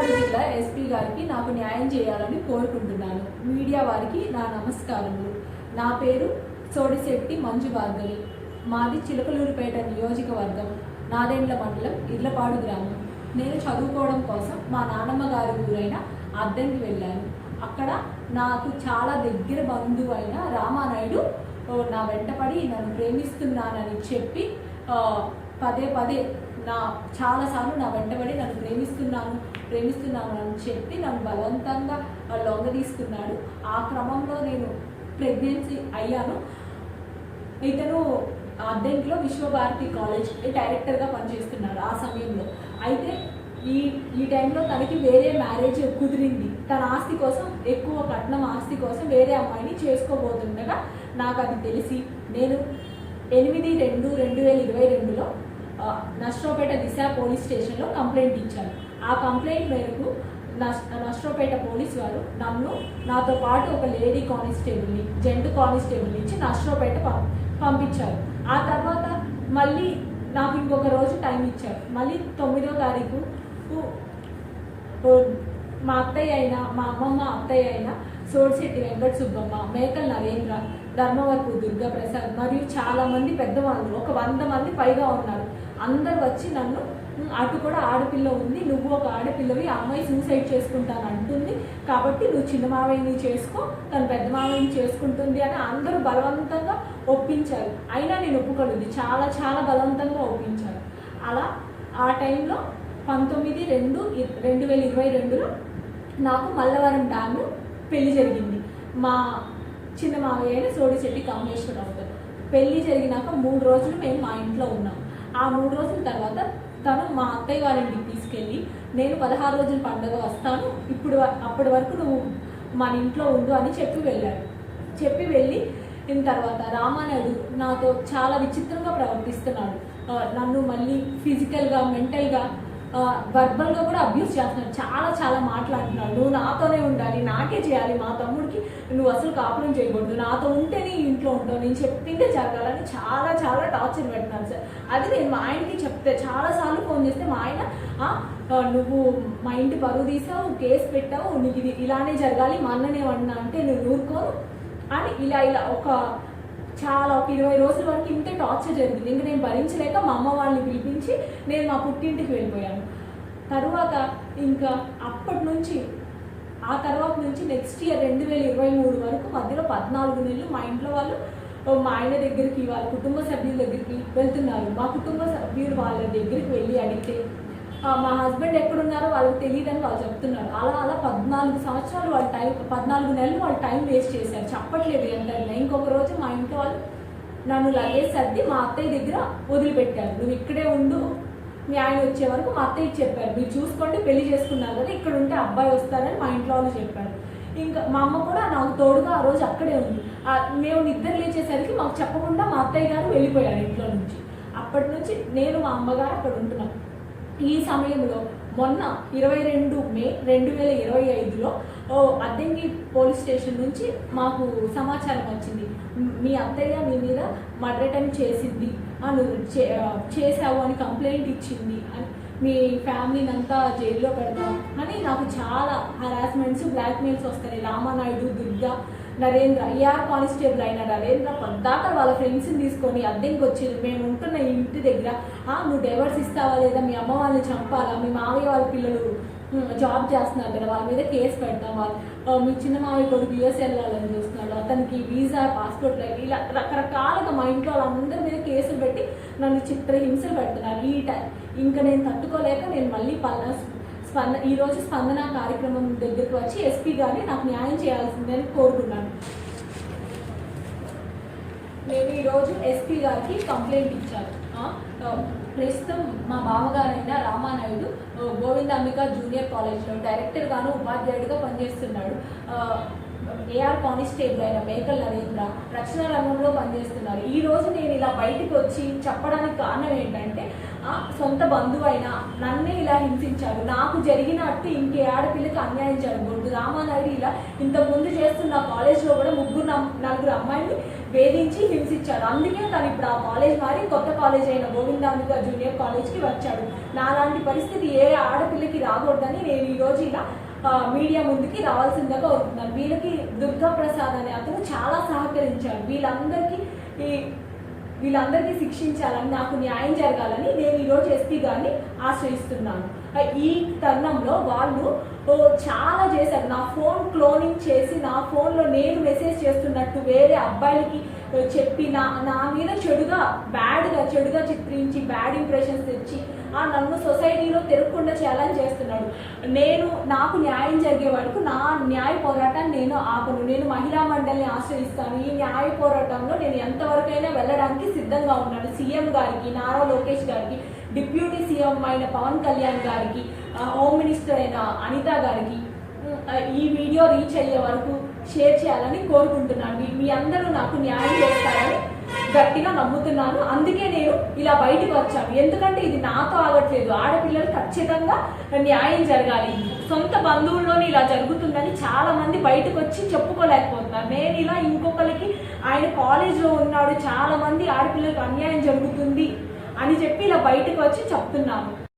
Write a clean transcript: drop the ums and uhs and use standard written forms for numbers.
పల్నాడు జిల్లా ఎస్పీ గారికి నాకు న్యాయం చేయాలని కోరుకుంటున్నాను. మీడియా వారికి నా నమస్కారములు. నా పేరు సోడిశెట్టి మంజు భార్గవి. మాది చిలకలూరిపేట నియోజకవర్గం, నాదెండ్ల మండలం, ఇర్లపాడు గ్రామం. నేను చదువుకోవడం కోసం మా నాన్నమ్మ గారి ఊరైన అద్దంకి వెళ్ళాను. అక్కడ నాకు చాలా దగ్గర బంధువు అయిన రామానాయుడు నా వెంటపడి నన్ను ప్రేమిస్తున్నానని చెప్పి పదే చాలాసార్లు నా వెంటబడి నన్ను ప్రేమిస్తున్నాను అని చెప్పి నన్ను బలవంతంగా లొంగ తీసుకున్నాడు. ఆ క్రమంలో నేను ప్రెగ్నెన్సీ అయ్యాను. ఇతను అద్దెంకిలో విశ్వభారతి కాలేజ్ డైరెక్టర్గా పనిచేస్తున్నాడు ఆ సమయంలో. అయితే ఈ టైంలో తనకి వేరే మ్యారేజ్ కుదిరింది. తన ఆస్తి కోసం, ఎక్కువ కట్నం ఆస్తి కోసం వేరే అమ్మాయిని చేసుకోబోతుండగా నాకు అది తెలిసి నేను 8/2/2022లో నర్సరావుపేట దిశ పోలీస్ స్టేషన్లో కంప్లైంట్ ఇచ్చాను. ఆ కంప్లైంట్ మేరకు నర్సరావుపేట పోలీస్ వారు నాతో పాటు ఒక లేడీ కానిస్టేబుల్ని, జెంట్ కానిస్టేబుల్ని ఇచ్చి నర్సరావుపేట పంపించారు. ఆ తర్వాత మళ్ళీ నాకు ఇంకొక రోజు టైం ఇచ్చారు. మళ్ళీ 9వ తారీఖు మా అత్తయ్య అయినా, మా అమ్మమ్మ అత్తయ్య అయినా సోడిశెట్టి వెంకట సుబ్బమ్మ, మేకల నరేంద్ర, ధర్మవరపు దుర్గాప్రసాద్ మరియు చాలామంది పెద్దవాళ్ళు, ఒక 100 మంది పైగా ఉన్నారు. అందరు వచ్చి నన్ను, అటు కూడా ఆడపిల్ల ఉంది, నువ్వు ఒక ఆడపిల్లవి, అమ్మాయి సూసైడ్ చేసుకుంటాను అంటుంది, కాబట్టి నువ్వు చిన్న మావయ్యని చేసుకో, తను పెద్ద మావయ్యని చేసుకుంటుంది అని అందరూ బలవంతంగా ఒప్పించారు. అయినా నేను ఒప్పుకోలేదు. చాలా బలవంతంగా ఒప్పించారు. అలా ఆ టైంలో 19/2/2022లో నాకు మల్లవరం డ్యాము పెళ్లి జరిగింది. మా చిన్న మావయ్య అయిన సోడిశెట్టి కామేశ్వరరావుతో పెళ్లి జరిగినాక 3 రోజులు మేము మా ఇంట్లో ఉన్నాం. ఆ 3 రోజుల తర్వాత తను మా అత్తయ్య వాళ్ళ ఇంటికి తీసుకెళ్ళి, నేను 16 రోజుల పండుగ వస్తాను, అప్పటి వరకు నువ్వు మన ఇంట్లో ఉండు అని చెప్పి వెళ్ళిన తర్వాత రామానాయుడు నాతో చాలా విచిత్రంగా ప్రవర్తిస్తున్నాడు. నన్ను మళ్ళీ ఫిజికల్గా, మెంటల్గా, వర్బల్గా కూడా అబ్యూస్ చేస్తున్నాడు. చాలా మాట్లాడుతున్నాడు. నువ్వు నాతోనే ఉండాలి, నాకే చేయాలి, మా తమ్ముడికి నువ్వు అసలు కాపురం చేయకూడదు, నాతో ఉంటేనే ఇంట్లో ఉంటావు, నేను చెప్పిందే జరగాలని చాలా టార్చర్ పెట్టినాను సార్. అది నేను మా ఆయనకి చెప్తే, చాలాసార్లు ఫోన్ చేస్తే మా ఆయన, నువ్వు మా ఇంటి పరువు తీసావు, కేసు పెట్టావు, నీకు ఇది ఇలానే జరగాలి, మా అన్ననేమన్నా అంటే నువ్వు ఊరుకోను అని ఇలా ఒక 20 రోజుల వరకు ఇంతే టార్చర్ జరిగింది. ఇంక నేను భరించలేక మా అమ్మ వాళ్ళని పిలిపించి నేను మా పుట్టింటికి వెళ్ళిపోయాను. తర్వాత ఇంకా ఆ తర్వాత నుంచి నెక్స్ట్ ఇయర్ 2023 వరకు మధ్యలో 14 నెలలు మా ఇంట్లో వాళ్ళు మా ఆయన దగ్గరికి, వాళ్ళ కుటుంబ సభ్యుల దగ్గరికి వెళ్తున్నారు. మా కుటుంబ సభ్యులు వాళ్ళ దగ్గరికి వెళ్ళి అడిగితే మా హస్బెండ్ ఎక్కడున్నారో వాళ్ళకి తెలియదని వాళ్ళు చెప్తున్నారు. అలా 14 నెలలు వాళ్ళు టైం వేస్ట్ చేశారు. చెప్పట్లేదు ఎంత. ఇంకొక రోజు మా ఇంట్లో వాళ్ళు నన్ను లగేజ్ సర్ది మా అత్తయ్య దగ్గర వదిలిపెట్టారు. నువ్వు ఇక్కడే ఉండు, మీ ఆయన వచ్చే వరకు. మా అత్తయ్యకి చెప్పారు, మీరు చూసుకోండి, పెళ్లి చేసుకున్నారు కదా, ఇక్కడ ఉంటే అబ్బాయి వస్తారని మా ఇంట్లో వాళ్ళు చెప్పారు. ఇంకా మా అమ్మ కూడా నాకు తోడుగా ఆ రోజు అక్కడే ఉంది. మేము నిద్ర లేచేసరికి మాకు చెప్పకుండా మా అత్తయ్య గారు వెళ్ళిపోయారు ఇంట్లో నుంచి. అప్పటి నుంచి నేను మా అమ్మగారు అక్కడ ఉంటున్నాం. ఈ సమయంలో మొన్న 22 మే 2025లో అద్దెంకి పోలీస్ స్టేషన్ నుంచి మాకు సమాచారం వచ్చింది, మీ అత్తయ్య మీ మీద మర్డర్ అటెంప్ట్ చేసింది, నువ్వు చేసావు అని కంప్లైంట్ ఇచ్చింది, మీ ఫ్యామిలీని అంతా జైల్లో పెడతాం అని నాకు చాలా హరాస్మెంట్స్, బ్లాక్మెయిల్స్ వస్తాయి. రామానాయుడు, దుర్గా, నరేంద్ర, ఏఆర్ కానిస్టేబుల్ అయిన నరేంద్ర పద్దాక వాళ్ళ ఫ్రెండ్స్ని తీసుకొని అద్దెంకి వచ్చేది. మేము ఉంటున్న ఇంటి దగ్గర, నువ్వు డైవర్స్ ఇస్తావా లేదా, మీ అమ్మ వాళ్ళని చంపాలా, మీ మావయ్య వాళ్ళ పిల్లలు జాబ్ చేస్తున్నారు కదా, వాళ్ళ మీద కేసు పెడతాం, మీ చిన్న మావయ్య కొడుకు యూఎస్ వెళ్ళాలని చూస్తున్నాడు, అతనికి వీసా, పాస్పోర్ట్, ఇలా రకరకాలుగా మా ఇంట్లో వాళ్ళందరి మీద కేసులు పెట్టి నన్ను చిత్రహింసలు పెడుతున్నారు. ఇంకా నేను తట్టుకోలేక నేను మళ్ళీ ఈరోజు స్పందన కార్యక్రమం దగ్గరికి వచ్చి ఎస్పీ గారిని నాకు న్యాయం చేయాల్సిందని కోరుకున్నాను. నేను ఈరోజు ఎస్పీ గారికి కంప్లైంట్ ఇచ్చాను. ప్రస్తుతం మా బావగారైన రామానాయుడు గోవిందాంబిక జూనియర్ కాలేజ్లో డైరెక్టర్గాను, ఉపాధ్యాయుడిగా పనిచేస్తున్నాడు. ఏఆర్ కానిస్టేబుల్ అయిన మేకల్ నరేంద్ర రక్షణ రంగంలో పనిచేస్తున్నారు. ఈ రోజు నేను ఇలా బయటకు వచ్చి చెప్పడానికి కారణం ఏంటంటే సొంత బంధువైన నన్నే ఇలా హింసించాడు, నాకు జరిగినట్టు ఇంకే ఆడపిల్లకి అన్యాయం జరగకూడదు. రామానాయుడు ఇలా ఇంతకుముందు చేస్తున్న కాలేజ్లో కూడా 3-4 అమ్మాయిని వేధించి హింసించాడు. అందుకే తను ఇప్పుడు ఆ కాలేజ్ మారి కొత్త కాలేజ్ అయిన గోవిందాంబిక జూనియర్ కాలేజ్కి వచ్చాడు. నాలాంటి పరిస్థితి ఏ ఆడపిల్లకి రాకూడదని నేను ఈరోజు ఇలా మీడియా ముందుకి రావాల్సిందిగా కోరుతున్నాను. వీళ్ళకి దుర్గా ప్రసాద్ అనే అతను చాలా సహకరించాడు. వీళ్ళందరికీ శిక్షించాలని, నాకు న్యాయం జరగాలని నేను ఈరోజు ఎస్పీ గారిని ఆశ్రయిస్తున్నాను. ఈ తరుణంలో వాళ్ళు చాలా చేశారు. నా ఫోన్ క్లోనింగ్ చేసి నా ఫోన్లో నేను మెసేజ్ చేస్తున్నట్టు వేరే అబ్బాయిలకి చెప్పి నా మీద చెడుగా చిత్రించి బ్యాడ్ ఇంప్రెషన్స్ తెచ్చి నన్ను సొసైటీలో తిరగకుండా చేయాలని చేస్తున్నాడు. నాకు న్యాయం జరిగే వరకు నా న్యాయ పోరాటాన్ని నేను ఆపను. నేను మహిళా మండలిని ఆశ్రయిస్తాను. ఈ న్యాయ పోరాటంలో నేను ఎంతవరకైనా వెళ్ళడానికి సిద్ధంగా ఉన్నాను. సీఎం గారికి, నారా లోకేష్ గారికి, డిప్యూటీ సీఎం అయిన పవన్ కళ్యాణ్ గారికి, హోమ్ మినిస్టర్ అయిన అనిత గారికి ఈ వీడియో రీచ్ అయ్యే వరకు షేర్ చేయాలని కోరుకుంటున్నాను. మీ అందరూ నాకు న్యాయం చేస్తారని గట్టిగా నమ్ముతున్నాను. అందుకే నేను ఇలా బయటకు వచ్చాను. ఎందుకంటే ఇది నాతో ఆగట్లేదు. ఆడపిల్లలు ఖచ్చితంగా న్యాయం జరగాలి. సొంత బంధువుల్లోనే ఇలా జరుగుతుందని చాలా మంది బయటకు వచ్చి చెప్పుకోలేకపోతున్నారు. నేను ఇలా ఇంకొకరికి ఆయన కాలేజ్లో ఉన్నాడు, చాలా మంది ఆడపిల్లలకు అన్యాయం జరుగుతుంది అని చెప్పి ఇలా బయటకు వచ్చి చెప్తున్నాను.